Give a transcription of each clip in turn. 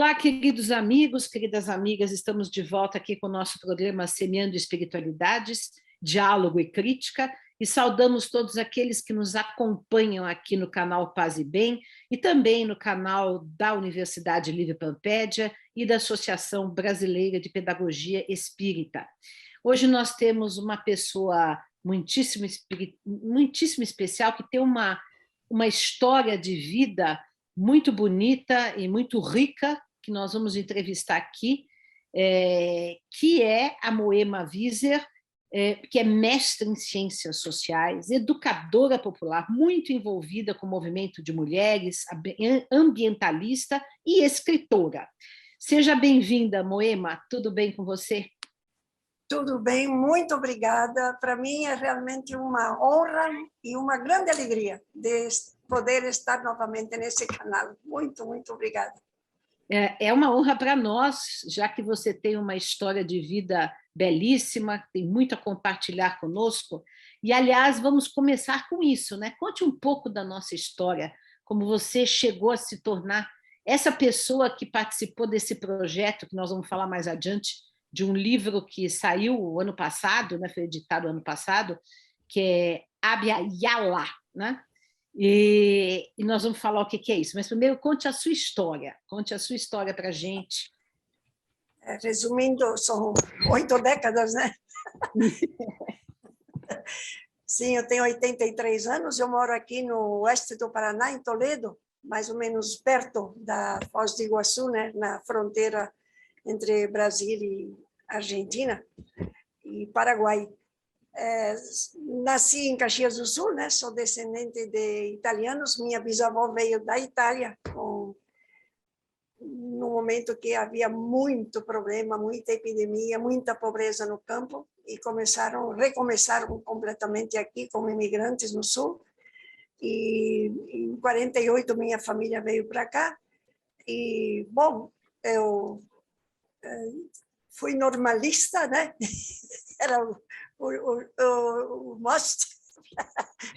Olá, queridos amigos, queridas amigas, estamos de volta aqui com o nosso programa Semeando Espiritualidades, Diálogo e Crítica, e saudamos todos aqueles que nos acompanham aqui no canal Paz e Bem e também no canal da Universidade Livre Pampédia e da Associação Brasileira de Pedagogia Espírita. Hoje nós temos uma pessoa muitíssimo especial que tem uma história de vida muito bonita e muito rica, que nós vamos entrevistar aqui, que é a Moema Wieser, que é mestre em ciências sociais, educadora popular, muito envolvida com o movimento de mulheres, ambientalista e escritora. Seja bem-vinda, Moema, tudo bem com você? Tudo bem, muito obrigada. Para mim é realmente uma honra e uma grande alegria de poder estar novamente nesse canal. Muito, muito obrigada. É uma honra para nós, já que você tem uma história de vida belíssima, tem muito a compartilhar conosco. E, aliás, vamos começar com isso, né? Conte um pouco da nossa história, como você chegou a se tornar essa pessoa que participou desse projeto, que nós vamos falar mais adiante, de um livro que saiu o ano passado, né? Foi editado o ano passado, que é Abya Yala, né? E nós vamos falar o que é isso. Mas primeiro conte a sua história para a gente. Resumindo, são 8 décadas, né? Sim, eu tenho 83 anos, eu moro aqui no oeste do Paraná, em Toledo, mais ou menos perto da Foz do Iguaçu, né? Na fronteira entre Brasil e Argentina e Paraguai. Nasci em Caxias do Sul, né? Sou descendente de italianos. Minha bisavó veio da Itália no momento que havia muito problema, muita epidemia, muita pobreza no campo e recomeçaram completamente aqui como imigrantes no Sul. E em 48 minha família veio para cá e bom, eu fui normalista, né? Era o must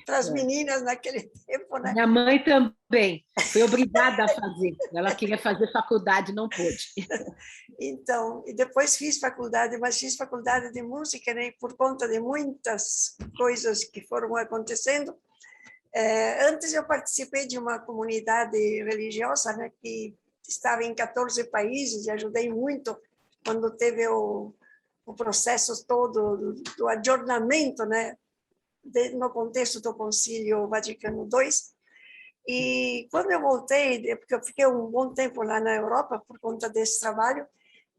para as meninas naquele tempo, né? Minha mãe também foi obrigada a fazer. Ela queria fazer faculdade, não pôde. Então, e depois fiz faculdade, mas fiz faculdade de música, né? Por conta de muitas coisas que foram acontecendo. Antes eu participei de uma comunidade religiosa, né? Que estava em 14 países e ajudei muito quando teve o processo todo do adornamento, né? No contexto do Concílio Vaticano II. E quando eu voltei, porque eu fiquei um bom tempo lá na Europa por conta desse trabalho,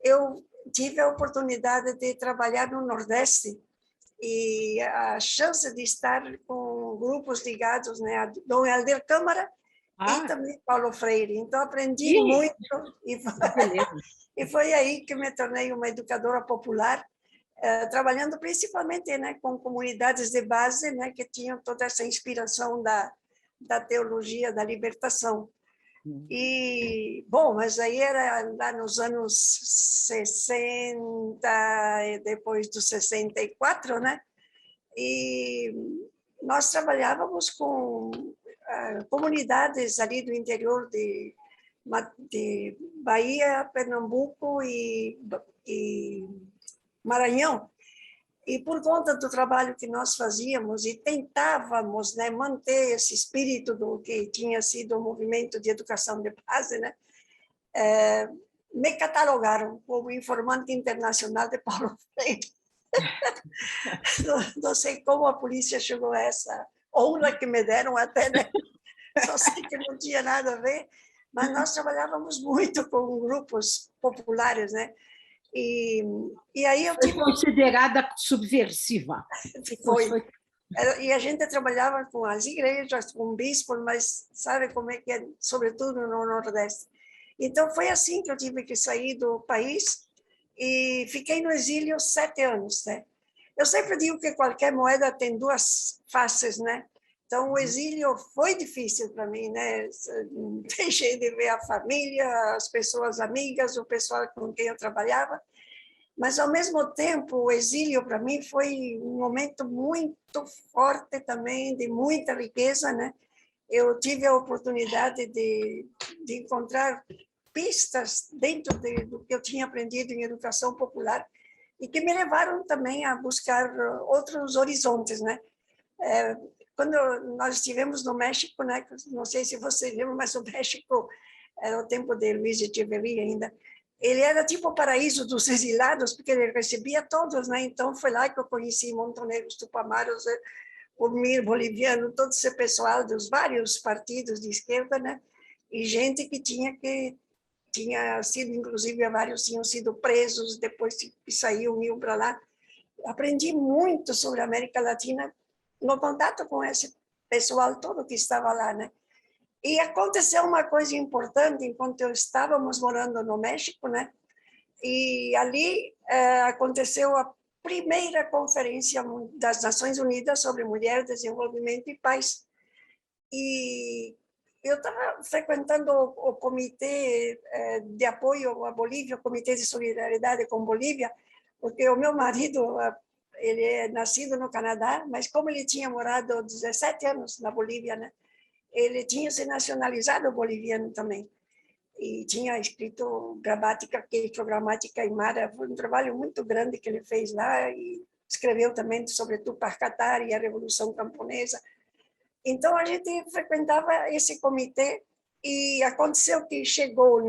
eu tive a oportunidade de trabalhar no Nordeste e a chance de estar com grupos ligados, né, a Dom Helder Câmara e também Paulo Freire. Então, aprendi muito e foi aí que me tornei uma educadora popular, trabalhando principalmente, né, com comunidades de base, né, que tinham toda essa inspiração da teologia da libertação. E, bom, mas aí era lá nos anos 60, e depois dos 64, né? E nós trabalhávamos com comunidades ali do interior de Bahia, Pernambuco e Maranhão. E por conta do trabalho que nós fazíamos e tentávamos, né, manter esse espírito do que tinha sido o movimento de educação de base, né, me catalogaram como informante internacional de Paulo Freire. Não sei como a polícia chegou a essa honra que me deram até, né? Só sei que não tinha nada a ver, mas nós trabalhávamos muito com grupos populares, né? E aí eu tive... Foi considerada subversiva. Foi. E a gente trabalhava com as igrejas, com bispos, mas sabe como é que é, sobretudo no Nordeste. Então foi assim que eu tive que sair do país e fiquei no exílio 7 anos, né? Eu sempre digo que qualquer moeda tem 2 faces, né? Então o exílio foi difícil para mim, né? Deixei de ver a família, as pessoas amigas, o pessoal com quem eu trabalhava. Mas, ao mesmo tempo, o exílio, para mim, foi um momento muito forte também, de muita riqueza, né? Eu tive a oportunidade de encontrar pistas dentro do que eu tinha aprendido em educação popular e que me levaram também a buscar outros horizontes, né? Quando nós estivemos no México, né? Não sei se vocês lembram, mas o México era o tempo de Luiz Echeverría ainda. Ele era tipo o paraíso dos exilados, porque ele recebia todos, né? Então foi lá que eu conheci Montonegros, Tupamaros, o MIR boliviano, todo esse pessoal dos vários partidos de esquerda, né? E gente que tinha sido, inclusive, vários tinham sido presos depois que saiu, iam para lá. Aprendi muito sobre a América Latina no contato com esse pessoal todo que estava lá, né? E aconteceu uma coisa importante enquanto estávamos morando no México, né? E ali aconteceu a primeira conferência das Nações Unidas sobre Mulher, Desenvolvimento e Paz. E eu estava frequentando o comitê de apoio à Bolívia, o comitê de solidariedade com Bolívia, porque o meu marido, ele é nascido no Canadá, mas como ele tinha morado 17 anos na Bolívia, né? Ele tinha se nacionalizado boliviano também. E tinha escrito gramática, gramática aimara, foi um trabalho muito grande que ele fez lá, e escreveu também sobre Tupac Katari e a Revolução Camponesa. Então, a gente frequentava esse comitê e aconteceu que chegou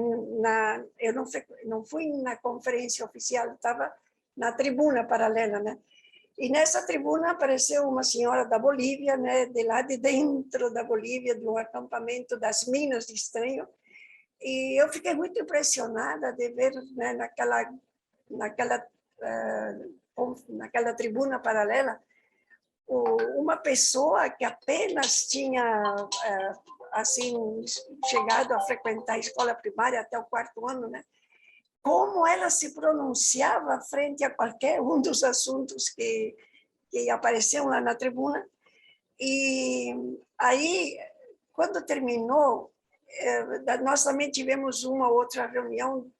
eu não fui na conferência oficial, estava na tribuna paralela, né? E nessa tribuna apareceu uma senhora da Bolívia, né, de lá de dentro da Bolívia, de um acampamento das Minas de Estanho, e eu fiquei muito impressionada de ver, né, naquela tribuna paralela uma pessoa que apenas tinha assim chegado a frequentar a escola primária até o 4º ano, né? Como ela se pronunciava frente a qualquer um dos assuntos que apareciam lá na tribuna. E aí, quando terminou, nós também tivemos uma outra reunião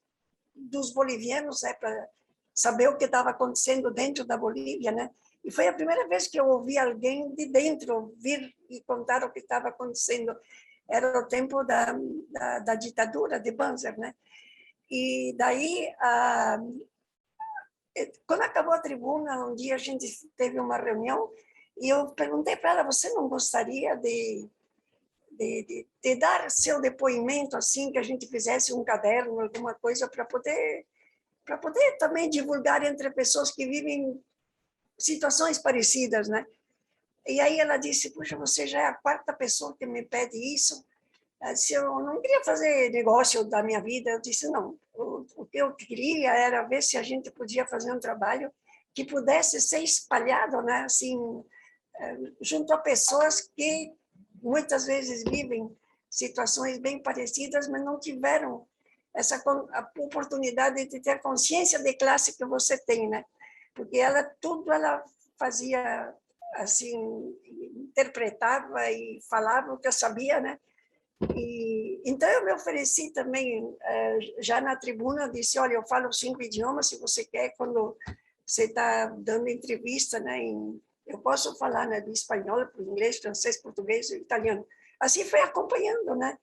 dos bolivianos, né, para saber o que estava acontecendo dentro da Bolívia, né? E foi a primeira vez que eu ouvi alguém de dentro vir e contar o que estava acontecendo. Era o tempo da ditadura de Banzer, né? E daí, quando acabou a tribuna, um dia a gente teve uma reunião e eu perguntei para ela: você não gostaria de dar seu depoimento, assim, que a gente fizesse um caderno, alguma coisa, para poder também divulgar entre pessoas que vivem situações parecidas, né? E aí ela disse: puxa, você já é a 4ª pessoa que me pede isso. Ela disse: eu não queria fazer negócio da minha vida. Eu disse: não, o que eu queria era ver se a gente podia fazer um trabalho que pudesse ser espalhado, né? Assim, junto a pessoas que muitas vezes vivem situações bem parecidas, mas não tiveram essa oportunidade de ter a consciência de classe que você tem, né? Porque ela fazia assim, interpretava e falava o que eu sabia, né? E então eu me ofereci também já na tribuna, disse: olha, eu falo 5 idiomas, se você quer, quando você está dando entrevista, né, eu posso falar, né, de espanhol, inglês, francês, português, italiano. Assim foi acompanhando, né?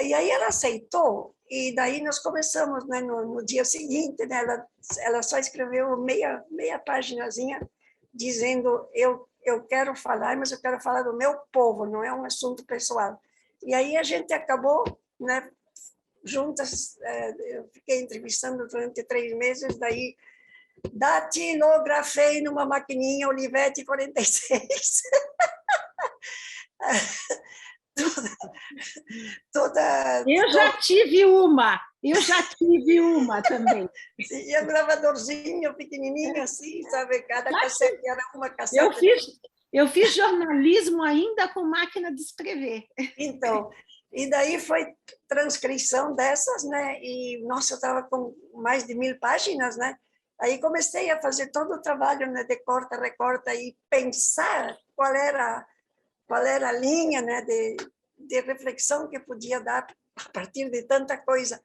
E aí ela aceitou, e daí nós começamos, né, no dia seguinte, né, ela só escreveu meia paginazinha dizendo: eu quero falar, mas eu quero falar do meu povo, não é um assunto pessoal. E aí a gente acabou, né, juntas, eu fiquei entrevistando durante 3 meses, daí datilografei numa maquininha Olivetti 46. toda Eu já tive uma também. E um gravadorzinho pequenininho assim, sabe? Cada cassete era uma cassete. Eu fiz jornalismo ainda com máquina de escrever. Então, e daí foi transcrição dessas, né? E, nossa, eu estava com mais de 1000 páginas, né? Aí comecei a fazer todo o trabalho, né, de corta, recorta e pensar qual era a linha, né, de reflexão que podia dar a partir de tanta coisa.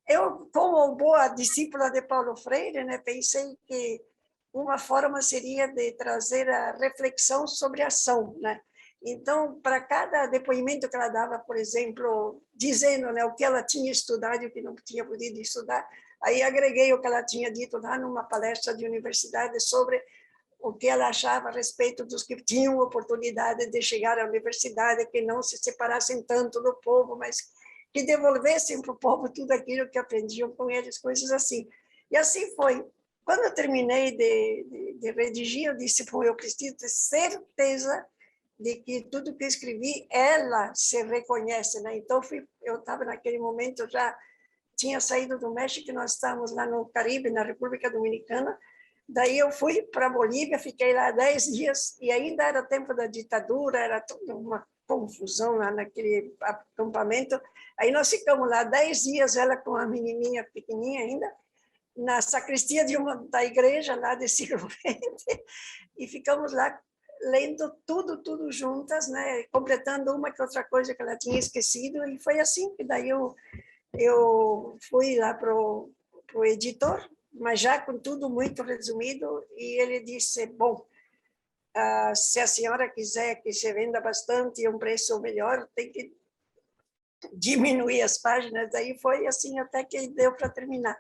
Eu, como boa discípula de Paulo Freire, né, pensei que uma forma seria de trazer a reflexão sobre a ação, né? Então, para cada depoimento que ela dava, por exemplo, dizendo, né, o que ela tinha estudado e o que não tinha podido estudar, aí agreguei o que ela tinha dito lá numa palestra de universidade sobre o que ela achava a respeito dos que tinham oportunidade de chegar à universidade, que não se separassem tanto do povo, mas que devolvessem para o povo tudo aquilo que aprendiam com eles, coisas assim. E assim foi. Quando eu terminei de redigir, eu disse, bom, eu preciso ter certeza de que tudo que eu escrevi, ela se reconhece, né? Então, eu estava naquele momento, já tinha saído do México, nós estávamos lá no Caribe, na República Dominicana, daí eu fui para a Bolívia, fiquei lá 10 dias, e ainda era tempo da ditadura, era toda uma confusão lá naquele acampamento. Aí nós ficamos lá 10 dias, ela com a menininha pequenininha ainda, na sacristia da igreja lá de siglo XX, e ficamos lá lendo tudo juntas, né? Completando uma que outra coisa que ela tinha esquecido, e foi assim que daí eu fui lá para o editor, mas já com tudo muito resumido, e ele disse, bom, se a senhora quiser que se venda bastante e um preço melhor, tem que diminuir as páginas. Daí foi assim até que deu para terminar.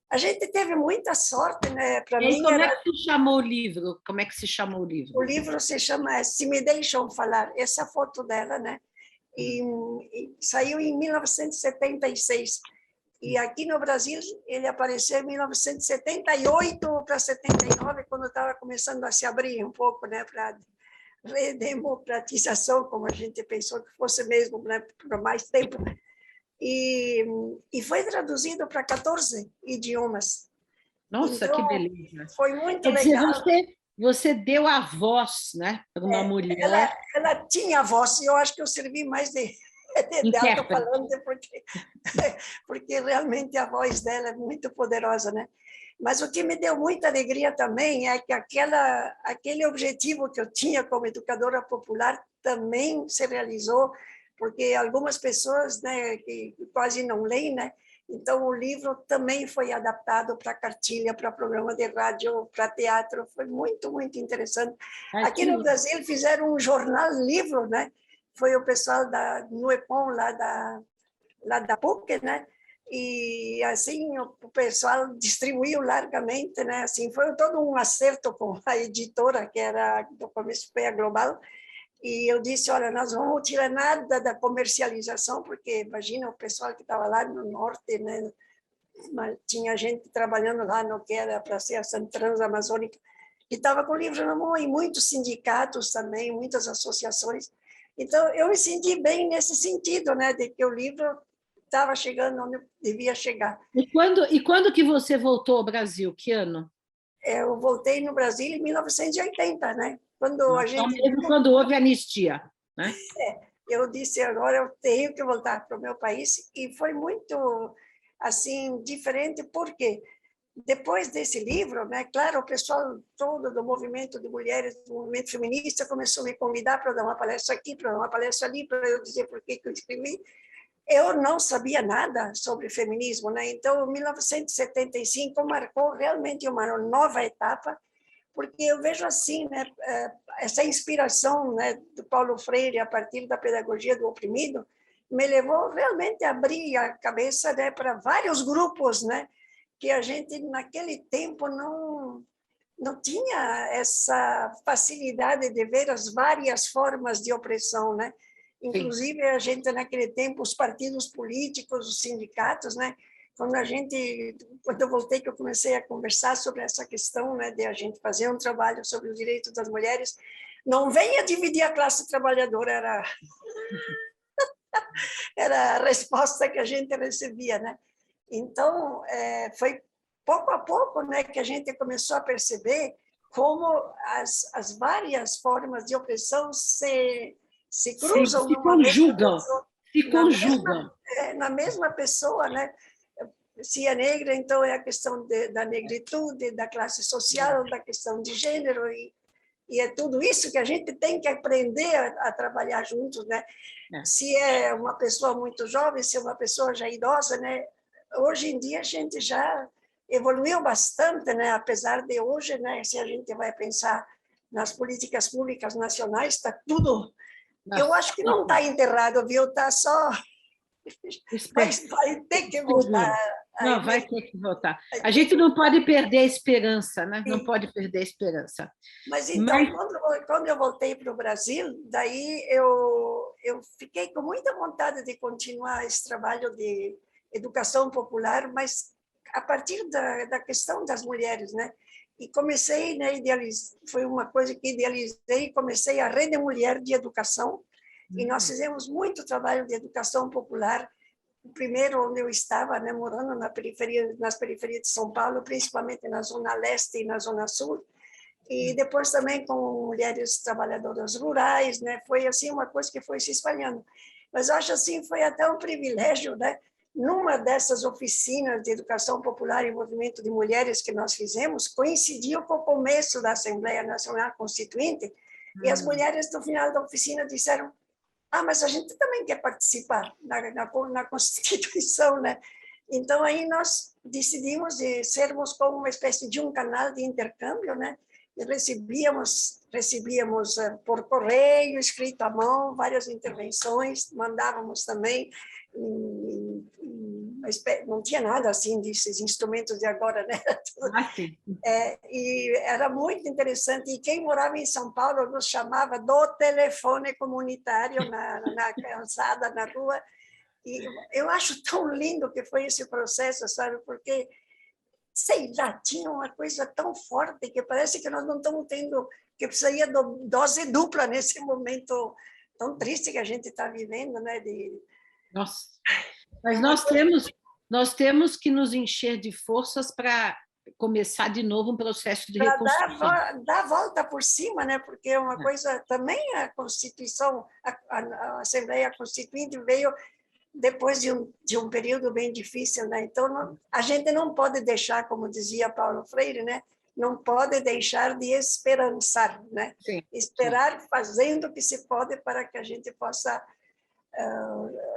A gente teve muita sorte, né? Para mim como é que se chamou o livro? Como é que se chamou o livro? O livro se chama Se Me Deixam Falar. Essa foto dela, né? E saiu em 1976. E aqui no Brasil ele apareceu em 1978 para 79, quando estava começando a se abrir um pouco, né, para redemocratização, como a gente pensou que fosse mesmo, né, por mais tempo. E foi traduzido para 14 idiomas. Nossa, então, que beleza. Foi muito Quer dizer, legal. você deu a voz, né, para uma mulher. Ela tinha voz, e eu acho que eu servi mais de alto-falante, porque realmente a voz dela é muito poderosa, né? Mas o que me deu muita alegria também é que aquele objetivo que eu tinha como educadora popular também se realizou, porque algumas pessoas, né, que quase não leem, né? Então, o livro também foi adaptado para cartilha, para programa de rádio, para teatro. Foi muito interessante. Aqui no Brasil fizeram um jornal-livro, né? Foi o pessoal da Nuepom, lá da PUC, né? E assim o pessoal distribuiu largamente, né? Assim, foi todo um acerto com a editora, que era do começo foi a Global. E eu disse, olha, nós não vamos tirar nada da comercialização, porque imagina o pessoal que estava lá no norte, né? Mas tinha gente trabalhando lá no que era para ser a Transamazônica, que estava com o livro na mão, e muitos sindicatos também, muitas associações. Então, eu me senti bem nesse sentido, né, de que o livro estava chegando onde devia chegar. E quando que você voltou ao Brasil? Que ano? Eu voltei no Brasil em 1980, né? Quando a gente... Mesmo quando houve anistia, né? Eu disse, agora eu tenho que voltar para o meu país, e foi muito, assim, diferente, porque depois desse livro, né, claro, o pessoal todo do movimento de mulheres, do movimento feminista, começou a me convidar para dar uma palestra aqui, para dar uma palestra ali, para eu dizer por que eu escrevi. Eu não sabia nada sobre feminismo, né? Então, 1975 marcou realmente uma nova etapa, porque eu vejo assim, né, essa inspiração, né, do Paulo Freire a partir da pedagogia do oprimido me levou realmente a abrir a cabeça, né, para vários grupos, né, que a gente naquele tempo não tinha essa facilidade de ver as várias formas de opressão, né? Inclusive a gente naquele tempo, os partidos políticos, os sindicatos, né? Quando eu voltei, que eu comecei a conversar sobre essa questão, né, de a gente fazer um trabalho sobre os direitos das mulheres, não venha dividir a classe trabalhadora, era a resposta que a gente recebia, né? Então, foi pouco a pouco, né, que a gente começou a perceber como as várias formas de opressão se cruzam se conjugam, se conjugam. Na mesma pessoa, né? Se é negra, então é a questão da negritude, da classe social, da questão de gênero, e é tudo isso que a gente tem que aprender a trabalhar juntos, né? Se é uma pessoa muito jovem, se é uma pessoa já idosa, né? Hoje em dia a gente já evoluiu bastante, né? Apesar de hoje, né? Se a gente vai pensar nas políticas públicas nacionais, está tudo... Nossa. Eu acho que não está enterrado, viu? Está só... Mas vai ter que voltar. Não, vai ter que voltar. A gente não pode perder a esperança, né? Não pode perder a esperança. Mas então, quando eu voltei para o Brasil, daí eu fiquei com muita vontade de continuar esse trabalho de educação popular, mas a partir da questão das mulheres, né? E comecei, né, foi uma coisa que idealizei, comecei a Rede Mulher de Educação, e nós fizemos muito trabalho de educação popular. O primeiro onde eu estava, né, morando nas periferias de São Paulo, principalmente na Zona Leste e na Zona Sul, e depois também com mulheres trabalhadoras rurais, né? Foi assim uma coisa que foi se espalhando. Mas eu acho assim, foi até um privilégio, né? Numa dessas oficinas de educação popular e movimento de mulheres que nós fizemos, coincidiu com o começo da Assembleia Nacional Constituinte, e as mulheres, no final da oficina, disseram: mas a gente também quer participar na Constituição, né? Então, aí nós decidimos de sermos como uma espécie de um canal de intercâmbio, né? E recebíamos por correio, escrito à mão, várias intervenções, mandávamos também, não tinha nada assim desses instrumentos de agora, né? E era muito interessante, e quem morava em São Paulo nos chamava do telefone comunitário na calçada, na rua, e eu acho tão lindo que foi esse processo, sabe, porque, sei lá, tinha uma coisa tão forte que parece que nós não estamos tendo, que precisaria de dose dupla nesse momento tão triste que a gente está vivendo, né? Nossa, mas nós temos que nos encher de forças para começar de novo um processo de reconstrução. Dar a volta por cima, né? Porque é uma coisa, também a Constituição, a Assembleia Constituinte veio depois de um período bem difícil, né? Então, a gente não pode deixar, como dizia Paulo Freire, né? Não pode deixar de esperançar, né? Sim, esperar fazendo o que se pode para que a gente possa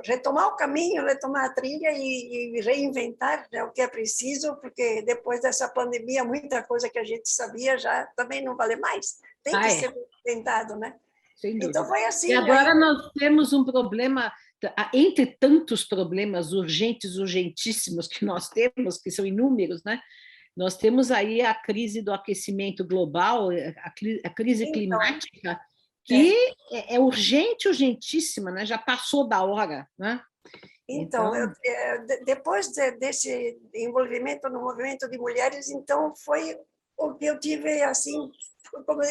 retomar o caminho, retomar a trilha e reinventar, né, o que é preciso, porque depois dessa pandemia, muita coisa que a gente sabia já também não vale mais. Tem que ser reinventado, né? Sem dúvida. Então, foi assim. E agora nós temos um problema, entre tantos problemas urgentes, urgentíssimos que nós temos, que são inúmeros, né? Nós temos aí a crise do aquecimento global, a crise climática, que é urgente, urgentíssima, né? Já passou da hora, né? Então, depois desse envolvimento no movimento de mulheres, então foi o que eu tive, assim, como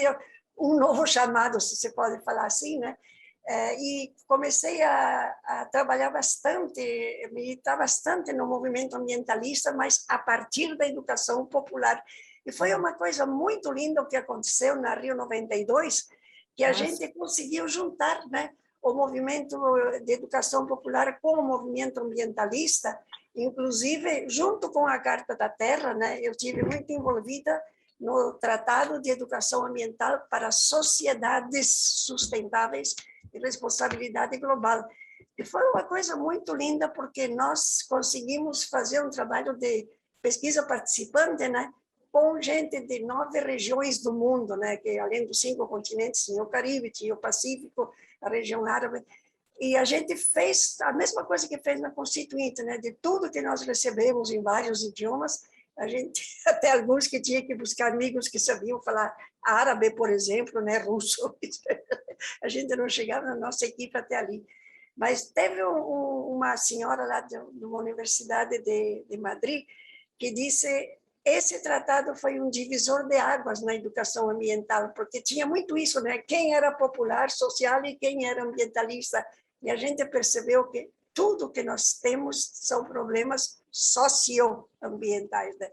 um novo chamado, se você pode falar assim, né? E comecei a trabalhar bastante, militar bastante no movimento ambientalista, mas a partir da educação popular. E foi uma coisa muito linda o que aconteceu na Rio 92, que a gente conseguiu juntar, né, o movimento de educação popular com o movimento ambientalista, inclusive junto com a Carta da Terra, né, eu tive muito envolvida no Tratado de Educação Ambiental para Sociedades Sustentáveis e Responsabilidade Global. E foi uma coisa muito linda, porque nós conseguimos fazer um trabalho de pesquisa participante, né, com gente de 9 regiões do mundo, né, que além dos 5 continentes, tinha o Caribe, tinha o Pacífico, a região árabe, e a gente fez a mesma coisa que fez na Constituinte, né, de tudo que nós recebemos em vários idiomas, a gente, até alguns que tinha que buscar amigos que sabiam falar árabe, por exemplo, né, russo, a gente não chegava na nossa equipe até ali. Mas teve uma senhora lá de uma universidade de Madrid que disse: esse tratado foi um divisor de águas na educação ambiental, porque tinha muito isso, né? Quem era popular, social e quem era ambientalista. E a gente percebeu que tudo que nós temos são problemas socioambientais, né?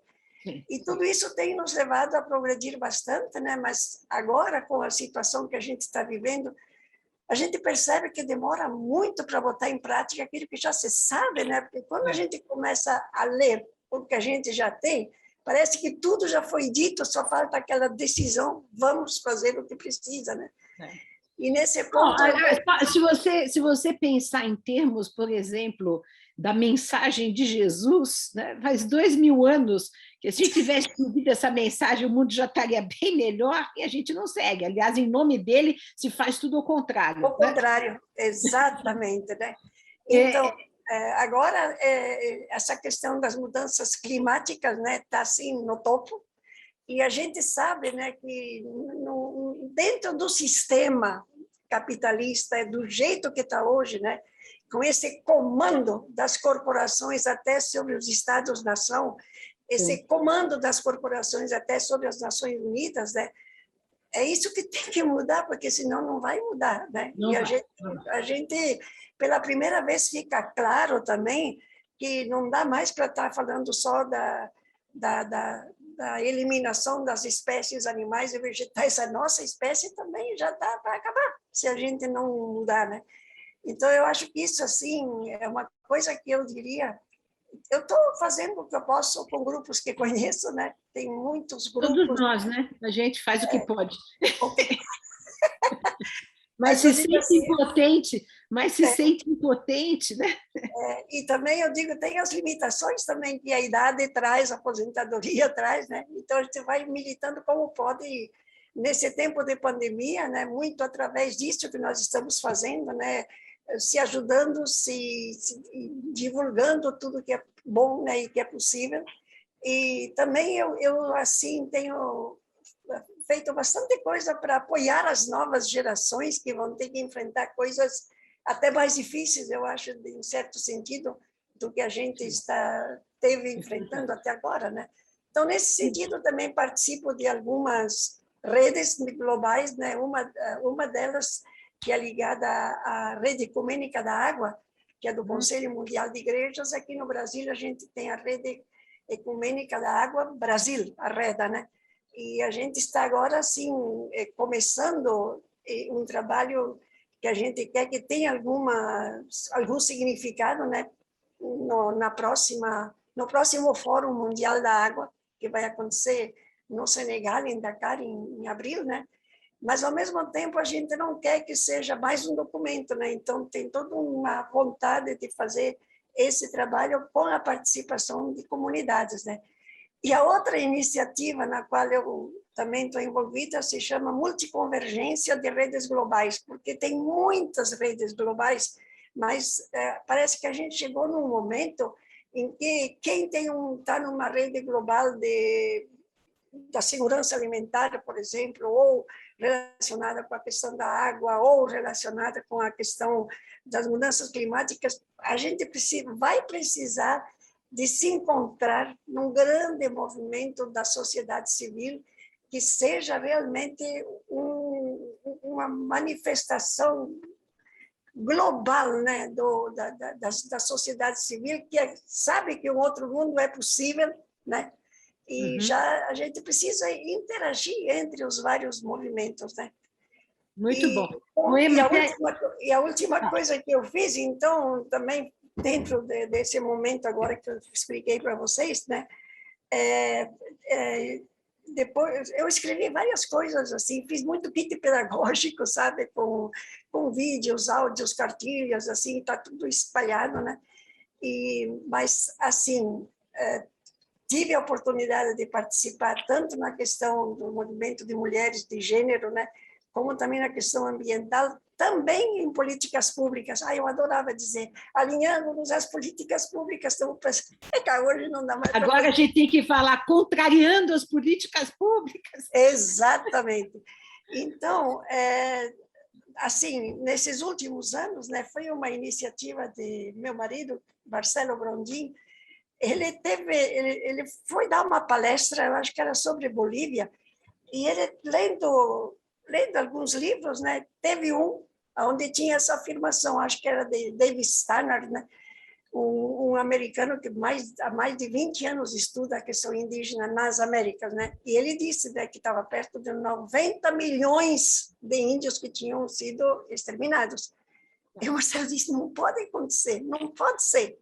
E tudo isso tem nos levado a progredir bastante, né? Mas agora, com a situação que a gente está vivendo, a gente percebe que demora muito para botar em prática aquilo que já se sabe, né? Porque quando a gente começa a ler o que a gente já tem, parece que tudo já foi dito, só falta aquela decisão, vamos fazer o que precisa, né? E nesse ponto... Se você pensar em termos, por exemplo, da mensagem de Jesus, né, faz 2000 anos Que se a gente tivesse ouvido essa mensagem, o mundo já estaria bem melhor, e a gente não segue. Aliás, em nome dele, se faz tudo ao contrário. Ao contrário, exatamente, né? É, Então, agora, essa questão das mudanças climáticas, né, está assim no topo, e a gente sabe, né, que dentro do sistema capitalista, do jeito que está hoje, né, com esse comando das corporações até sobre os Estados-nação, esse comando das corporações até sobre as Nações Unidas, né, é isso que tem que mudar, porque senão não vai mudar, né? não E vai. a gente, pela primeira vez, fica claro também que não dá mais para estar falando só da, da, da eliminação das espécies animais e vegetais. A nossa espécie também já está para acabar, se a gente não mudar, né? Então, eu acho que isso, assim, é uma coisa que eu diria. Eu estou fazendo o que eu posso com grupos que conheço, né? Tem muitos Todos grupos. nós, né? A gente faz o que pode. Que, Mas mas eu se digo sente assim, impotente, mas se sente impotente, né? e também eu digo, tem as limitações também que a idade traz, a aposentadoria traz, né? Então a gente vai militando como pode nesse tempo de pandemia, né? Muito através disso que nós estamos fazendo, né? Se ajudando, se divulgando tudo que é bom, né? E que é possível. E também eu assim tenho feito bastante coisa para apoiar as novas gerações que vão ter que enfrentar coisas até mais difíceis, eu acho, em certo sentido, do que a gente teve enfrentando até agora, né? Então, nesse sentido, também participo de algumas redes globais, né? Uma delas que é ligada à Rede Ecumênica da Água, que é do Conselho Mundial de Igrejas. Aqui no Brasil, a gente tem a Rede Ecumênica da Água Brasil, a REDA, né? E a gente está agora, assim, começando um trabalho que a gente quer que tenha algum significado, né? No próximo Fórum Mundial da Água, que vai acontecer no Senegal, em Dakar, em abril, né? Mas, ao mesmo tempo, a gente não quer que seja mais um documento, né? Então, tem toda uma vontade de fazer esse trabalho com a participação de comunidades, né? E a outra iniciativa na qual eu também estou envolvida se chama Multiconvergência de Redes Globais, porque tem muitas redes globais, mas parece que a gente chegou num momento em que quem está numa rede global da segurança alimentar, por exemplo, ou relacionada com a questão da água, ou relacionada com a questão das mudanças climáticas, a gente vai precisar de se encontrar num grande movimento da sociedade civil que seja realmente uma manifestação global, né, da sociedade civil, que sabe que um outro mundo é possível, né? E já a gente precisa interagir entre os vários movimentos, né? Muito bom. E a última coisa que eu fiz, então, também dentro desse momento agora que eu expliquei para vocês, né? Depois eu escrevi várias coisas assim, fiz muito kit pedagógico, sabe, com vídeos, áudios, cartilhas, assim, está tudo espalhado, né? Mas assim, tive a oportunidade de participar tanto na questão do movimento de mulheres de gênero, né, como também na questão ambiental, também em políticas públicas. Eu adorava dizer, alinhando-nos às políticas públicas. Então, hoje não dá mais. Agora a gente tem que falar contrariando as políticas públicas. Exatamente. Então, assim, nesses últimos anos, né, foi uma iniciativa de meu marido, Marcelo Brondin. Ele foi dar uma palestra, eu acho que era sobre Bolívia, e ele lendo alguns livros, né, teve um onde tinha essa afirmação, acho que era de David Stannard, né, um americano que há mais de 20 anos estuda a questão indígena nas Américas, né, e ele disse, né, que estava perto de 90 milhões de índios que tinham sido exterminados. E o Marcelo disse, não pode acontecer, não pode ser.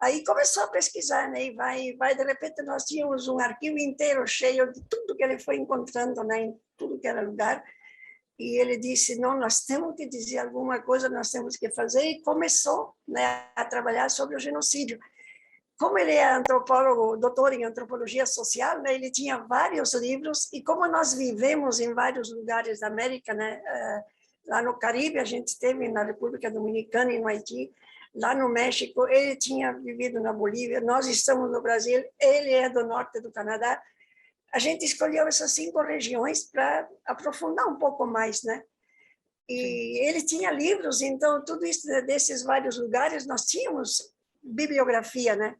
Aí começou a pesquisar, né? E de repente nós tínhamos um arquivo inteiro cheio de tudo que ele foi encontrando, né? Em tudo que era lugar. E ele disse, não, nós temos que dizer alguma coisa, nós temos que fazer. E começou, né, a trabalhar sobre o genocídio. como ele é antropólogo, doutor em antropologia social, né, ele tinha vários livros, e como nós vivemos em vários lugares da América, né, lá no Caribe, a gente esteve na República Dominicana e no Haiti, lá no México, ele tinha vivido na Bolívia, nós estamos no Brasil, ele é do norte do Canadá. A gente escolheu essas 5 regiões para aprofundar um pouco mais, né? E ele tinha livros, então, tudo isso desses vários lugares, nós tínhamos bibliografia, né?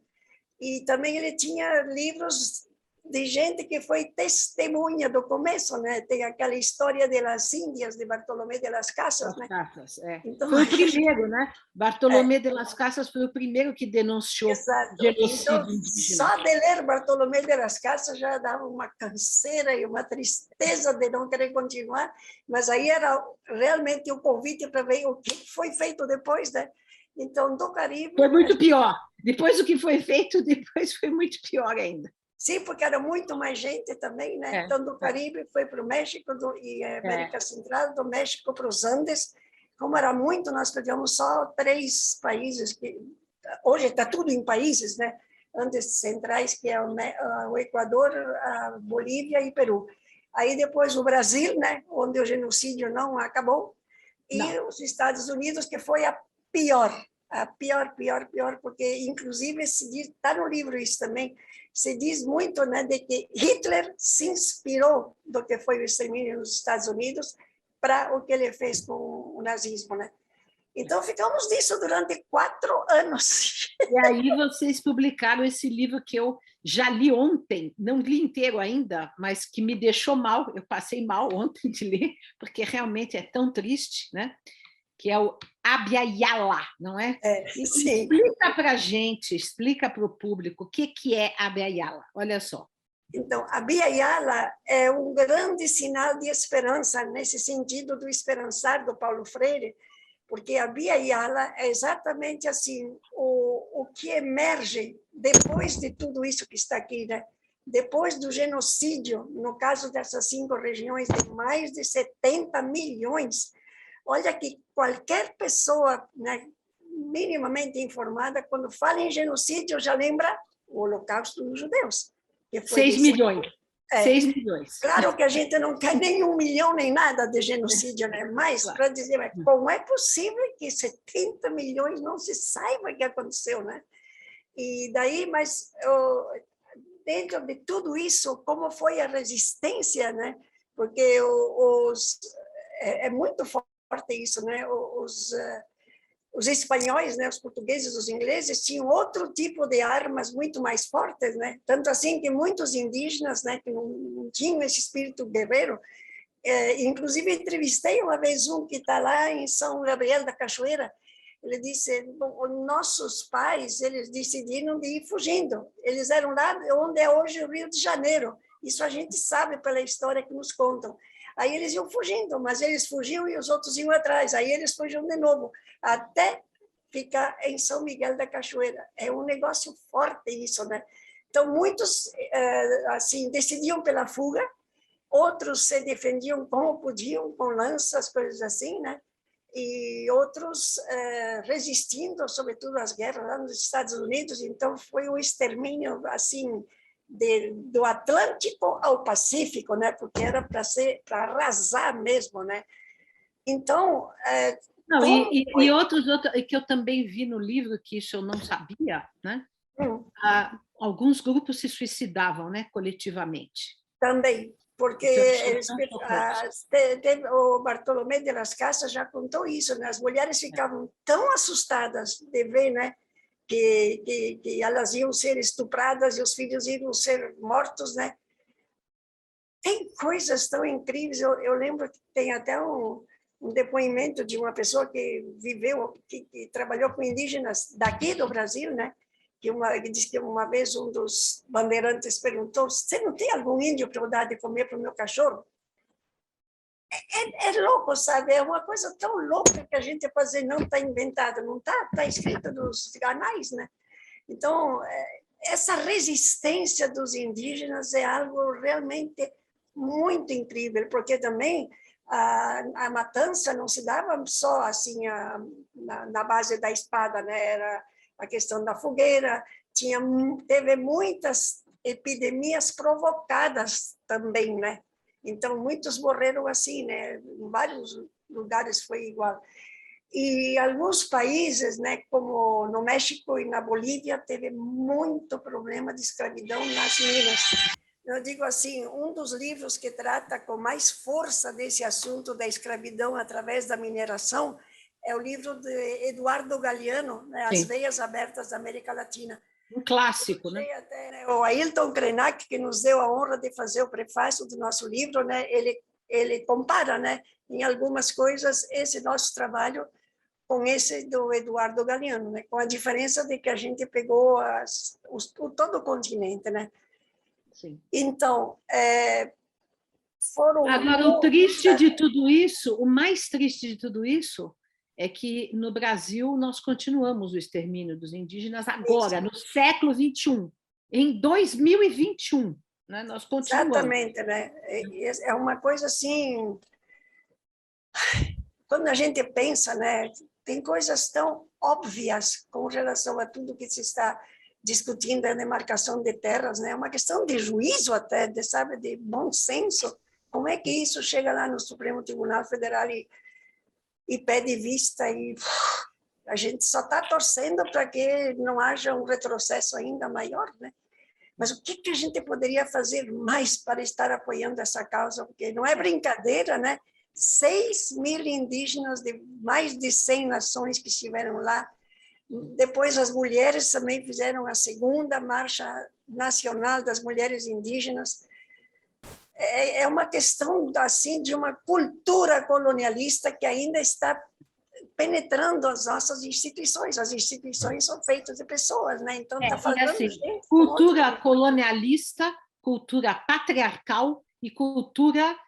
E também ele tinha livros de gente que foi testemunha do começo, né? Tem aquela história das Índias, de Bartolomé de las Casas, né? Casas, é. Então, foi o primeiro, né? Bartolomé de las Casas foi o primeiro que denunciou genocídio então, indígena. só de ler Bartolomé de las Casas já dava uma canseira e uma tristeza de não querer continuar, mas aí era realmente o convite para ver o que foi feito depois, né? Então, do Caribe... Foi muito pior. Depois do que foi feito, depois foi muito pior ainda. Sim, porque era muito mais gente também, né? Então, do Caribe foi para o México e América Central, do México para os Andes. Como era muito, nós pegamos só 3 países, que hoje está tudo em países, né? Andes centrais, que é o Equador, a Bolívia e Peru. Aí depois o Brasil, né? Onde o genocídio não acabou, e os Estados Unidos, que foi a pior, porque inclusive se diz, está no livro isso também, se diz muito, né, de que Hitler se inspirou do que foi o extermínio nos Estados Unidos para o que ele fez com o nazismo, né? Então ficamos nisso durante 4 anos. E aí vocês publicaram esse livro que eu já li ontem, não li inteiro ainda, mas que me deixou mal, eu passei mal ontem de ler, porque realmente é tão triste, né? Que é o Abya Yala, não é? Sim. Explica para a gente, explica para o público o que é Abya Yala. Olha só. Então, Abya Yala é um grande sinal de esperança, nesse sentido do esperançar do Paulo Freire, porque a Abya Yala é exatamente assim, o que emerge depois de tudo isso que está aqui, né? Depois do genocídio, no caso dessas 5 regiões, de mais de 70 milhões. Olha que qualquer pessoa, né, minimamente informada, quando fala em genocídio, já lembra o Holocausto dos judeus. Que foi 6 milhões. 6 milhões. Claro que a gente não quer nem 1 milhão, nem nada de genocídio, né? Mas para dizer, mas como é possível que 70 milhões não se saiba o que aconteceu, né? E daí, mas dentro de tudo isso, como foi a resistência, né? Porque é muito forte isso, né? Os espanhóis, né, os portugueses, os ingleses tinham outro tipo de armas muito mais fortes, né? Tanto assim que muitos indígenas, né, que não tinham esse espírito guerreiro, inclusive entrevistei uma vez um que está lá em São Gabriel da Cachoeira. Ele disse: bom, nossos pais, eles decidiram de ir fugindo. Eles eram lá onde é hoje o Rio de Janeiro. Isso a gente sabe pela história que nos contam. Aí eles iam fugindo, mas eles fugiam e os outros iam atrás. Aí eles fugiam de novo, até ficar em São Miguel da Cachoeira. É um negócio forte isso, né? Então, muitos assim decidiam pela fuga, outros se defendiam como podiam, com lanças, coisas assim, né? E outros resistindo, sobretudo às guerras lá nos Estados Unidos. Então, foi um extermínio, assim, do Atlântico ao Pacífico, né? Porque era para arrasar mesmo, né? Então... Não, e outros que eu também vi no livro, que isso eu não sabia, né? Alguns grupos se suicidavam, né, coletivamente. Também, porque o Bartolomé de las Casas já contou isso, né? As mulheres ficavam tão assustadas de ver, né, que elas iam ser estupradas e os filhos iam ser mortos, né? Tem coisas tão incríveis. Eu lembro que tem até um depoimento de uma pessoa que viveu, que trabalhou com indígenas daqui do Brasil, né? Que disse que uma vez um dos bandeirantes perguntou: você não tem algum índio para eu dar de comer para o meu cachorro? É louco, sabe? É uma coisa tão louca que a gente pode dizer, não está inventada, não está escrita nos anais, né? Então, essa resistência dos indígenas é algo realmente muito incrível, porque também a matança não se dava só assim na base da espada, né? Era a questão da fogueira, teve muitas epidemias provocadas também, né? Então, muitos morreram assim, né? Em vários lugares foi igual. E alguns países, né, como no México e na Bolívia, teve muito problema de escravidão nas minas. Eu digo assim, um dos livros que trata com mais força desse assunto da escravidão através da mineração é o livro de Eduardo Galeano, né, As Veias Abertas da América Latina. Um clássico, né? Até, né? O Ailton Krenak, que nos deu a honra de fazer o prefácio do nosso livro, né, ele compara, né, em algumas coisas esse nosso trabalho com esse do Eduardo Galeano, né? Com a diferença de que a gente pegou todo o continente, né? Sim. Então, foram... Agora, o triste de tudo isso, o mais triste de tudo isso, é que no Brasil nós continuamos o extermínio dos indígenas agora, no século XXI, em 2021, né? Nós continuamos. Exatamente, né? É uma coisa assim... Quando a gente pensa, né, tem coisas tão óbvias com relação a tudo que se está discutindo a demarcação de terras, né? É uma questão de juízo até, sabe, de bom senso. Como é que isso chega lá no Supremo Tribunal Federal e pede vista e a gente só está torcendo para que não haja um retrocesso ainda maior, né? Mas o que a gente poderia fazer mais para estar apoiando essa causa? Porque não é brincadeira, né? 6.000 indígenas de mais de 100 nações que estiveram lá. Depois as mulheres também fizeram a segunda marcha nacional das mulheres indígenas. É uma questão assim de uma cultura colonialista que ainda está penetrando as nossas instituições. As instituições são feitas de pessoas, né? Então está falando assim, gente, cultura colonialista, cultura patriarcal e cultura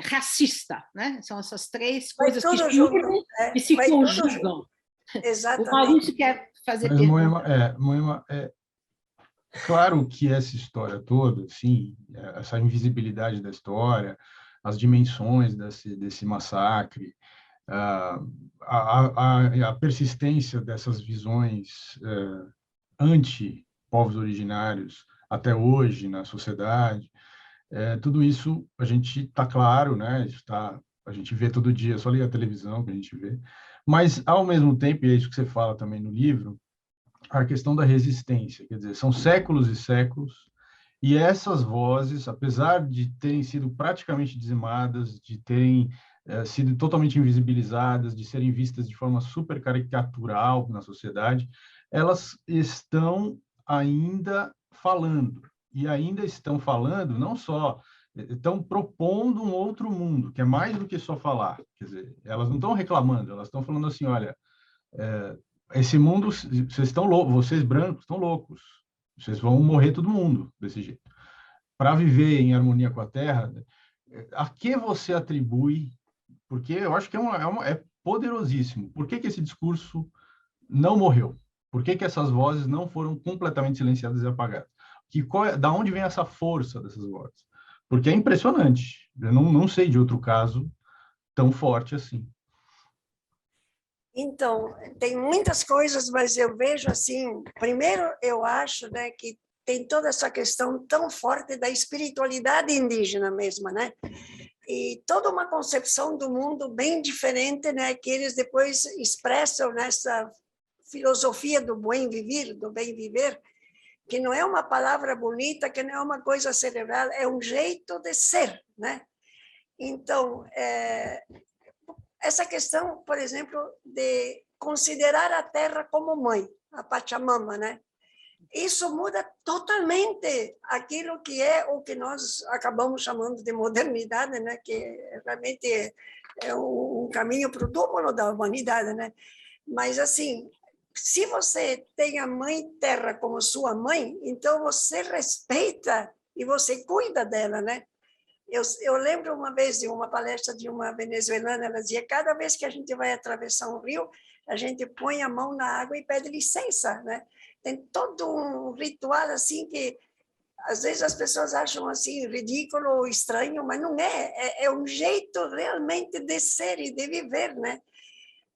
racista, né? São essas três coisas que se unem e se conjugam. Exatamente. O Maurício quer fazer pergunta. Moema, é claro que essa história toda, assim, essa invisibilidade da história, as dimensões desse massacre, a persistência dessas visões anti-povos originários até hoje na sociedade, tudo isso a gente está claro, né? A gente vê todo dia, só liga a televisão que a gente vê, mas ao mesmo tempo, e é isso que você fala também no livro, a questão da resistência, quer dizer, são séculos e séculos, e essas vozes, apesar de terem sido praticamente dizimadas, de terem sido totalmente invisibilizadas, de serem vistas de forma super caricatural na sociedade, elas estão ainda falando, e ainda estão falando, não só, estão propondo um outro mundo, que é mais do que só falar, quer dizer, elas não estão reclamando, elas estão falando assim, olha, esse mundo, vocês brancos estão loucos, vocês vão morrer todo mundo desse jeito. Para viver em harmonia com a Terra, a que você atribui? Porque eu acho que é poderosíssimo. Por que esse discurso não morreu? Por que essas vozes não foram completamente silenciadas e apagadas? Da onde vem essa força dessas vozes? Porque é impressionante. Eu não sei de outro caso tão forte assim. Então, tem muitas coisas, mas eu vejo assim, primeiro eu acho, né, que tem toda essa questão tão forte da espiritualidade indígena mesmo, né? E toda uma concepção do mundo bem diferente, né, que eles depois expressam nessa filosofia do bem viver, que não é uma palavra bonita, que não é uma coisa cerebral, é um jeito de ser, né? Então, essa questão, por exemplo, de considerar a terra como mãe, a Pachamama, né? Isso muda totalmente aquilo que é o que nós acabamos chamando de modernidade, né? Que realmente é um caminho para o túmulo da humanidade, né? Mas, assim, se você tem a mãe terra como sua mãe, então você respeita e você cuida dela, né? Eu lembro uma vez de uma palestra de uma venezuelana, ela dizia, cada vez que a gente vai atravessar um rio, a gente põe a mão na água e pede licença, né? Tem todo um ritual assim que às vezes as pessoas acham assim ridículo ou estranho, mas não é. É um jeito realmente de ser e de viver, né?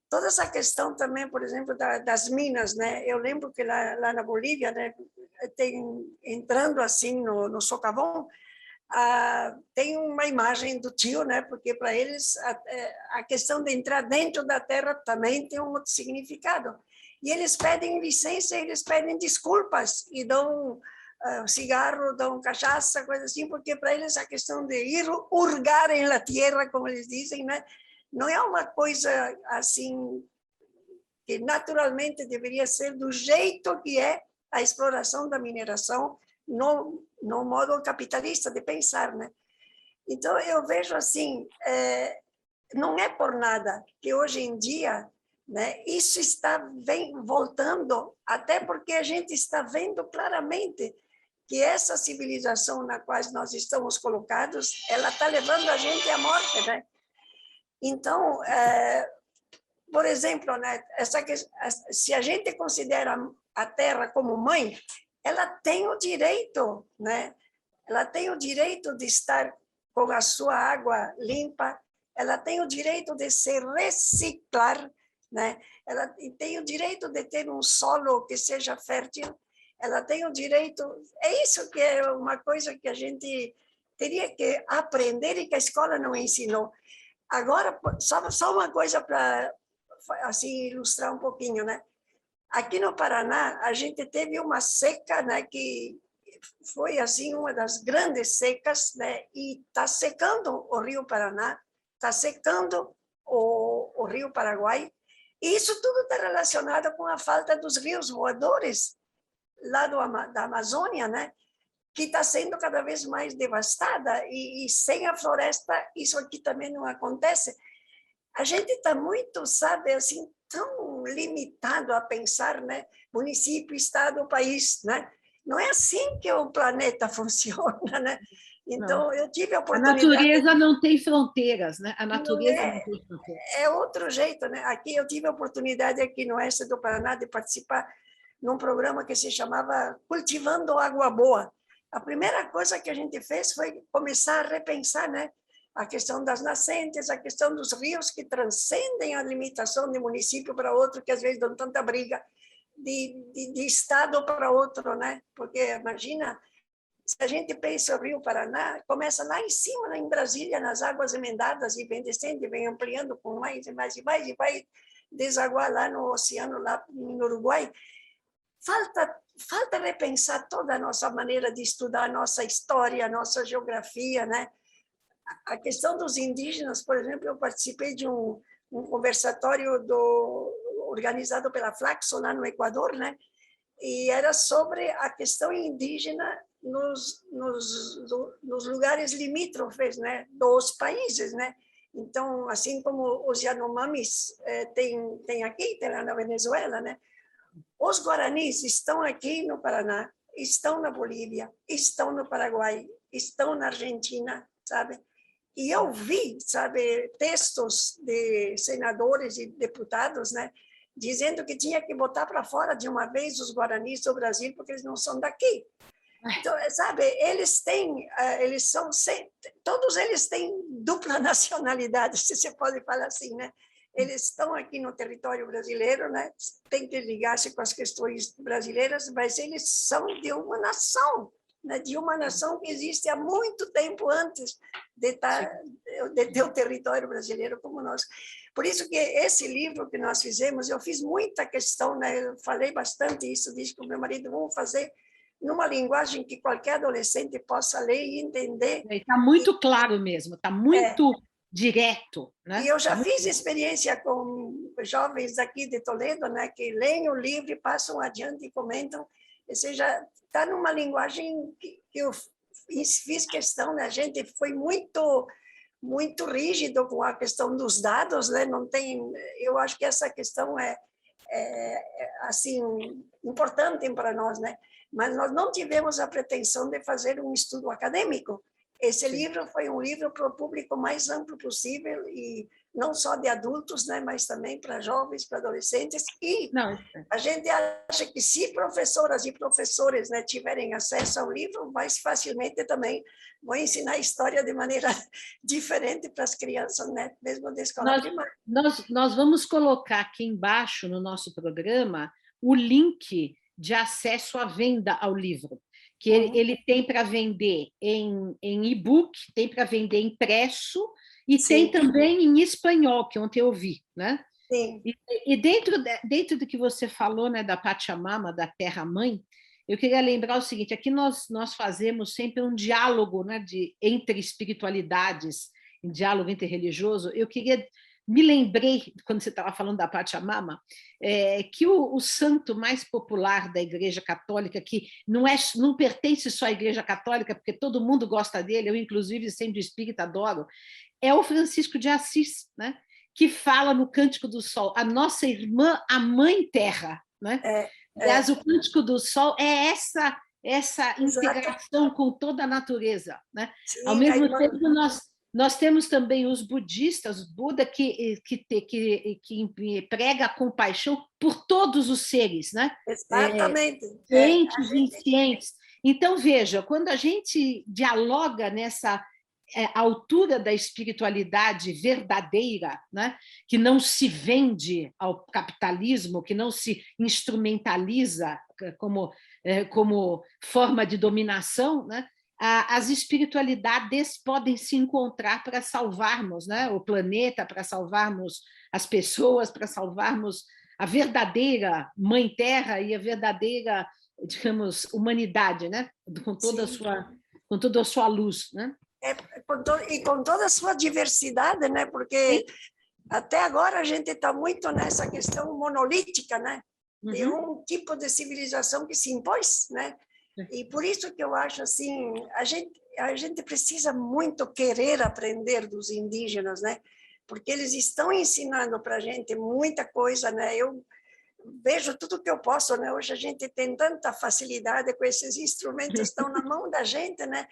toda essa questão também, por exemplo, das minas, né? Eu lembro que lá na Bolívia, né, entrando assim no socavão, tem uma imagem do tio, né? Porque para eles a questão de entrar dentro da terra também tem um outro significado. E eles pedem licença, eles pedem desculpas e dão cigarro, dão cachaça, coisa assim, porque para eles a questão de ir hurgar em la tierra, como eles dizem, né? Não é uma coisa assim que naturalmente deveria ser do jeito que é a exploração da mineração no modo capitalista de pensar, né? Então, eu vejo assim, não é por nada que hoje em dia, né, isso vem voltando, até porque a gente está vendo claramente que essa civilização na qual nós estamos colocados, ela está levando a gente à morte, né? Então, por exemplo, né, se a gente considera a Terra como mãe, ela tem o direito, né? Ela tem o direito de estar com a sua água limpa, ela tem o direito de se reciclar, né? Ela tem o direito de ter um solo que seja fértil, ela tem o direito... É isso que é uma coisa que a gente teria que aprender e que a escola não ensinou. Agora, só uma coisa para assim, ilustrar um pouquinho, né? Aqui no Paraná, a gente teve uma seca, né, que foi assim uma das grandes secas, né, e está secando o Rio Paraná, está secando o Rio Paraguai, e isso tudo está relacionado com a falta dos rios voadores lá da Amazônia, né, que está sendo cada vez mais devastada, e sem a floresta isso aqui também não acontece. A gente está muito, sabe, assim, tão limitado a pensar, né, município, estado, país, né? Não é assim que o planeta funciona, né? Então, eu tive a A oportunidade... natureza não tem fronteiras, né? A natureza Não não tem fronteiras. É outro jeito, né? Aqui eu tive a oportunidade, aqui no oeste do Paraná, de participar num programa que se chamava Cultivando Água Boa. A primeira coisa que a gente fez foi começar a repensar, né, a questão das nascentes, a questão dos rios que transcendem a limitação de município para outro, que às vezes dão tanta briga, de estado para outro, né? Porque imagina, se a gente pensa o Rio Paraná, começa lá em cima, em Brasília, nas águas emendadas, e vem descendo, e vem ampliando com mais e mais e mais, e vai desaguar lá no oceano, lá no Uruguai. Falta repensar toda a nossa maneira de estudar a nossa história, a nossa geografia, né? A questão dos indígenas, por exemplo, eu participei de um conversatório organizado pela Flaxo, lá no Equador, né? E era sobre a questão indígena nos lugares limítrofes, né, dos países, né? Então, assim como os Yanomamis tem aqui, tem lá na Venezuela, né? Os Guaranis estão aqui no Paraná, estão na Bolívia, estão no Paraguai, estão na Argentina, sabe? E eu vi, sabe, textos de senadores e deputados, né, dizendo que tinha que botar para fora de uma vez os guaranis do Brasil, porque eles não são daqui. Então, sabe, todos eles têm dupla nacionalidade, se você pode falar assim, né? Eles estão aqui no território brasileiro, né? Tem que ligar-se com as questões brasileiras, mas eles são de uma nação, né? De uma nação que existe há muito tempo antes de ter o território brasileiro como nós. Por isso que esse livro que nós fizemos, eu fiz muita questão, né? Eu falei bastante isso, disse com o meu marido, vamos fazer numa linguagem que qualquer adolescente possa ler e entender. Está muito claro mesmo, está muito direto, né? E eu já fiz experiência com jovens aqui de Toledo, né, que leem o livro e passam adiante e comentam. Ou seja, está numa linguagem que eu fiz questão, né? A gente foi muito rígido com a questão dos dados, né? Não tem, eu acho que essa questão é assim importante para nós, né? Mas nós não tivemos a pretensão de fazer um estudo acadêmico. esse livro foi um livro para o público mais amplo possível, e não só de adultos, né, mas também para jovens, para adolescentes. E Não, a gente acha que se professoras e professores, né, tiverem acesso ao livro, mais facilmente também vão ensinar a história de maneira diferente para as crianças, né, mesmo da escola primária. nós vamos colocar aqui embaixo no nosso programa o link de acesso à venda ao livro, que ele tem para vender em e-book, tem para vender impresso, e Sim. tem também em espanhol, que ontem eu vi, né? Sim. E dentro do que você falou, né, da Pachamama, da Terra-Mãe, eu queria lembrar o seguinte: aqui nós fazemos sempre um diálogo, né, entre espiritualidades, um diálogo interreligioso. Me lembrei, quando você estava falando da Pachamama, que o santo mais popular da Igreja Católica, que não pertence só à Igreja Católica, porque todo mundo gosta dele, eu, inclusive, sendo espírita, adoro, é o Francisco de Assis, né? Que fala no Cântico do Sol, a nossa irmã, a Mãe Terra. Né? Aliás, o Cântico do Sol é essa integração com toda a natureza. Né? Sim, ao mesmo tempo, nós temos também os budistas, Buda, que prega a compaixão por todos os seres. Né? Exatamente. Cientes e inconscientes. Então, veja, quando a gente dialoga nessa altura da espiritualidade verdadeira, né? Que não se vende ao capitalismo, que não se instrumentaliza como forma de dominação, né? As espiritualidades podem se encontrar para salvarmos, né, o planeta, para salvarmos as pessoas, para salvarmos a verdadeira Mãe Terra e a verdadeira, digamos, humanidade, né? Com toda a sua luz, né? E com toda a sua diversidade, né? Porque até agora a gente está muito nessa questão monolítica, né? De um tipo de civilização que se impôs, né? E por isso que eu acho assim, a gente precisa muito querer aprender dos indígenas, né? Porque eles estão ensinando para a gente muita coisa, né? Eu vejo tudo que eu posso, né? Hoje a gente tem tanta facilidade com esses instrumentos, estão na mão da gente, né?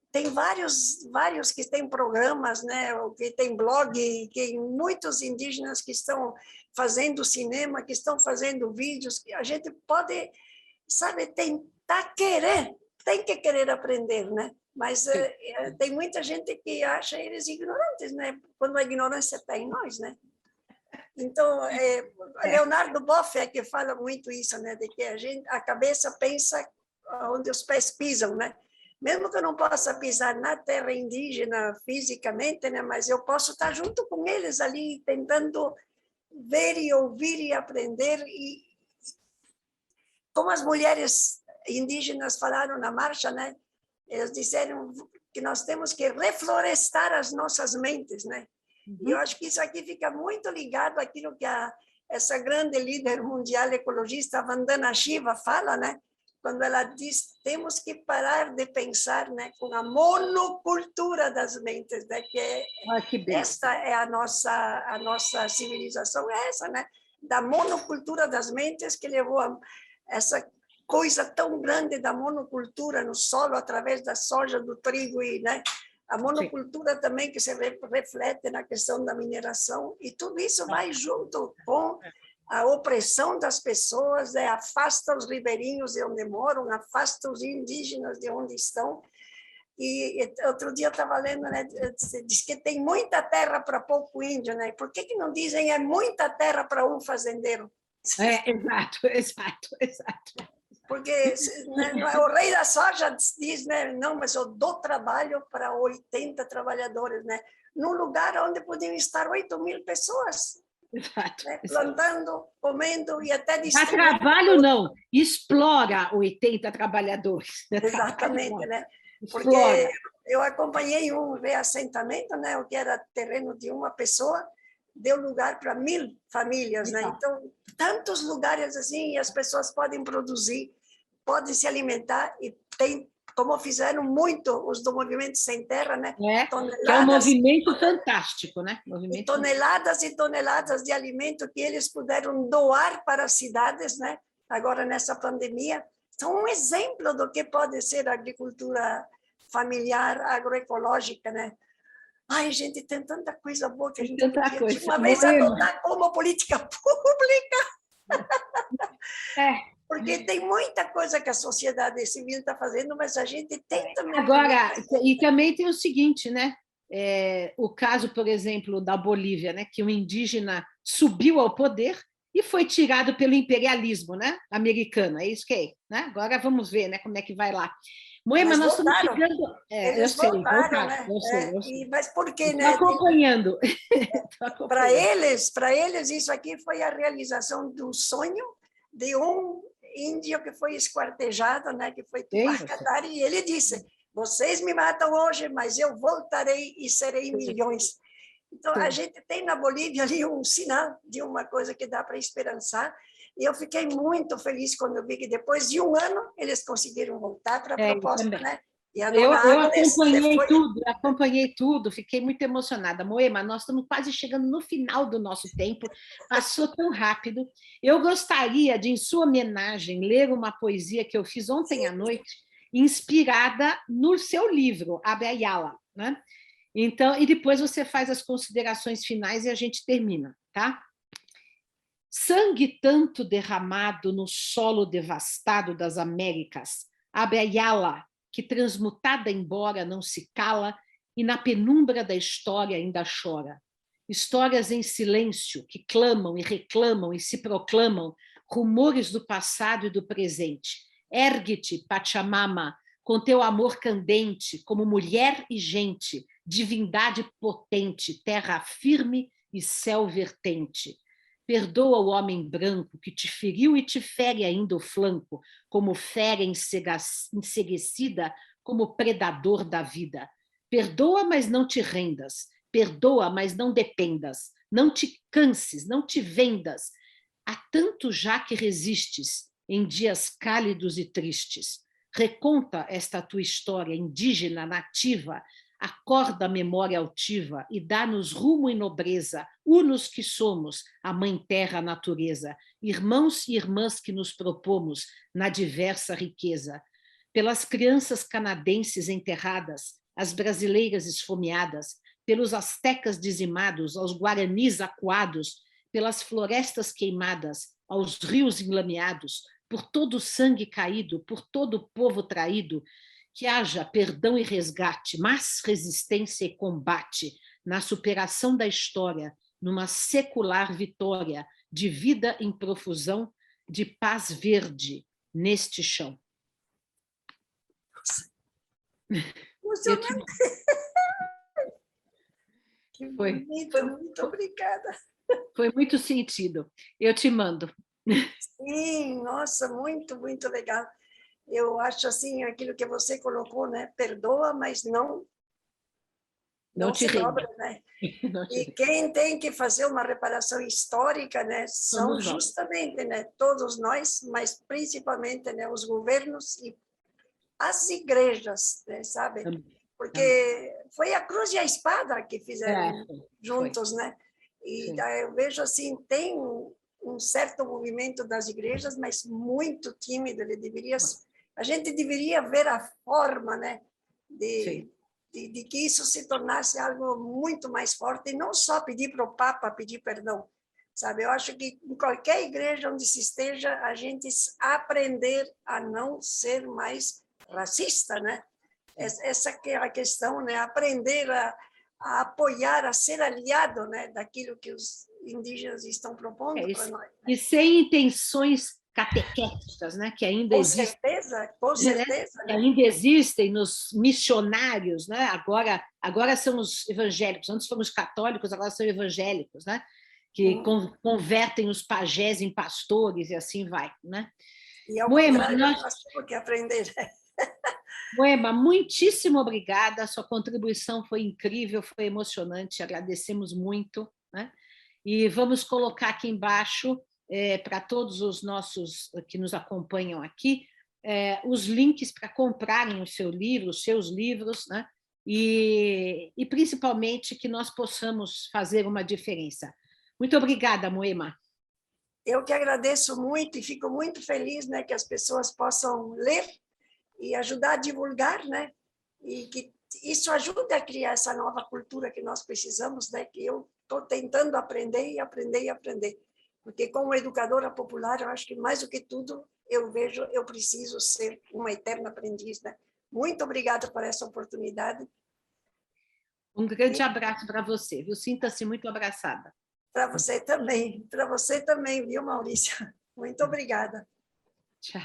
Tem vários que têm programas, né? Que tem blog, que tem muitos indígenas que estão fazendo cinema, que estão fazendo vídeos, que a gente pode, sabe, tentar tem que querer aprender, né? Mas tem muita gente que acha eles ignorantes, né? Quando a ignorância está em nós, né? Então, Leonardo Boff é que fala muito isso, né? De que a cabeça pensa onde os pés pisam, né? Mesmo que eu não possa pisar na terra indígena fisicamente, né? Mas eu posso estar junto com eles ali, tentando ver e ouvir e aprender. E como as mulheres indígenas falaram na marcha, né? Eles disseram que nós temos que reflorestar as nossas mentes, né? E eu acho que isso aqui fica muito ligado àquilo que essa grande líder mundial ecologista, Vandana Shiva, fala, né? Quando ela diz, temos que parar de pensar, né, com a monocultura das mentes, né, que esta é a nossa civilização, é essa, né, da monocultura das mentes, que levou a essa coisa tão grande da monocultura no solo, através da soja, do trigo, e, né, a monocultura também que se reflete na questão da mineração, e tudo isso vai junto com a opressão das pessoas, afasta os ribeirinhos de onde moram, afasta os indígenas de onde estão. E outro dia eu estava lendo, né, diz que tem muita terra para pouco índio, né? Por que não dizem é muita terra para um fazendeiro? Exato. Porque, né, o rei da soja diz, né, não, mas eu dou trabalho para 80 trabalhadores, né? Num lugar onde podiam estar 8.000 pessoas. Exato, né? Plantando, comendo e até distribuindo. Dá trabalho não, explora 80 trabalhadores. Exatamente, né? Porque eu acompanhei um reassentamento, né? O que era terreno de uma pessoa, deu lugar para 1.000 famílias, né? Então, tantos lugares assim, e as pessoas podem produzir, podem se alimentar, e tem, como fizeram muito os do Movimento Sem Terra, né? Que é um movimento fantástico, né? E toneladas e toneladas de alimento que eles puderam doar para as cidades, né? Agora nessa pandemia, são um exemplo do que pode ser a agricultura familiar agroecológica, né? Ai, gente, tem tanta coisa boa que a gente Tanta coisa. de uma vez adotar como política pública. Porque tem muita coisa que a sociedade civil está fazendo, mas a gente tem também... Agora, e também tem o seguinte, né? O caso, por exemplo, da Bolívia, né? Que um indígena subiu ao poder e foi tirado pelo imperialismo, né? Americano, é isso que é, né? Agora vamos ver, né? Como é que vai lá. Moema, nós estamos chegando... Eles voltaram, né? Eu sei. Mas por quê, Estou né? acompanhando. Para eles, isso aqui foi a realização do sonho de um índio que foi esquartejado, né? Que foi Tupac Katari, e ele disse: vocês me matam hoje, mas eu voltarei e serei milhões. Então, a gente tem na Bolívia ali um sinal de uma coisa que dá para esperançar. E eu fiquei muito feliz quando eu vi que depois de um ano eles conseguiram voltar para a proposta, né? E a eu Agnes acompanhei tudo, fiquei muito emocionada. Moema, nós estamos quase chegando no final do nosso tempo, passou tão rápido. Eu gostaria de, em sua homenagem, ler uma poesia que eu fiz ontem à noite, inspirada no seu livro, Abya Yala, né? Então, e depois você faz as considerações finais e a gente termina, tá? Sangue tanto derramado no solo devastado das Américas, Abya Yala, que transmutada embora não se cala e na penumbra da história ainda chora. Histórias em silêncio que clamam e reclamam e se proclamam, rumores do passado e do presente. Ergue-te, Pachamama, com teu amor candente, como mulher e gente, divindade potente, terra firme e céu vertente. Perdoa o homem branco que te feriu e te fere ainda o flanco, como fera enseguecida, como predador da vida. Perdoa, mas não te rendas. Perdoa, mas não dependas. Não te canses, não te vendas. Há tanto já que resistes em dias cálidos e tristes. Reconta esta tua história indígena, nativa, acorda a memória altiva e dá-nos rumo e nobreza, unos que somos, a mãe terra, a natureza, irmãos e irmãs que nos propomos na diversa riqueza. Pelas crianças canadenses enterradas, as brasileiras esfomeadas, pelos astecas dizimados, aos guaranis acuados, pelas florestas queimadas, aos rios enlameados, por todo o sangue caído, por todo o povo traído, que haja perdão e resgate, mas resistência e combate na superação da história, numa secular vitória de vida em profusão, de paz verde neste chão. Que bonito, muito obrigada. Foi muito sentido. Eu te mando. Sim, nossa, muito, muito legal. Eu acho assim, aquilo que você colocou, né? Perdoa, mas não te se dobra, né? E quem tem que fazer uma reparação histórica, né? São justamente, né? Todos nós, mas principalmente, né? Os governos e as igrejas, né? Sabe? Porque foi a cruz e a espada que fizeram juntos, né? E eu vejo assim, tem um certo movimento das igrejas, mas muito tímido. A gente deveria ver a forma, né, de que isso se tornasse algo muito mais forte, e não só pedir para o Papa pedir perdão, sabe? Eu acho que em qualquer igreja onde se esteja, a gente aprender a não ser mais racista, né? Essa que é a questão, né? Aprender a apoiar, a ser aliado, né, daquilo que os indígenas estão propondo para nós. Né? E sem intenções catequéticas, né, que ainda existem. Com certeza. Né? Ainda existem nos missionários, né? Agora são os evangélicos, antes foram os católicos, agora são evangélicos, né? Que convertem os pajés em pastores e assim vai, né? E ao contrário, nós temos que aprender. Moema, muitíssimo obrigada, a sua contribuição foi incrível, foi emocionante, agradecemos muito, né? E vamos colocar aqui embaixo, para todos os nossos que nos acompanham aqui, os links para comprarem o seu livro, os seus livros, né? E principalmente que nós possamos fazer uma diferença. Muito obrigada, Moema. Eu que agradeço muito e fico muito feliz, né, que as pessoas possam ler e ajudar a divulgar, né? e que isso ajuda a criar essa nova cultura que nós precisamos, né? Que eu estou tentando aprender e aprender e aprender. Porque como educadora popular, eu acho que mais do que tudo, eu preciso ser uma eterna aprendiz, né? Muito obrigada por essa oportunidade. Um grande abraço para você, viu? Sinta-se muito abraçada. Para você também, viu, Maurícia? Muito obrigada. Tchau.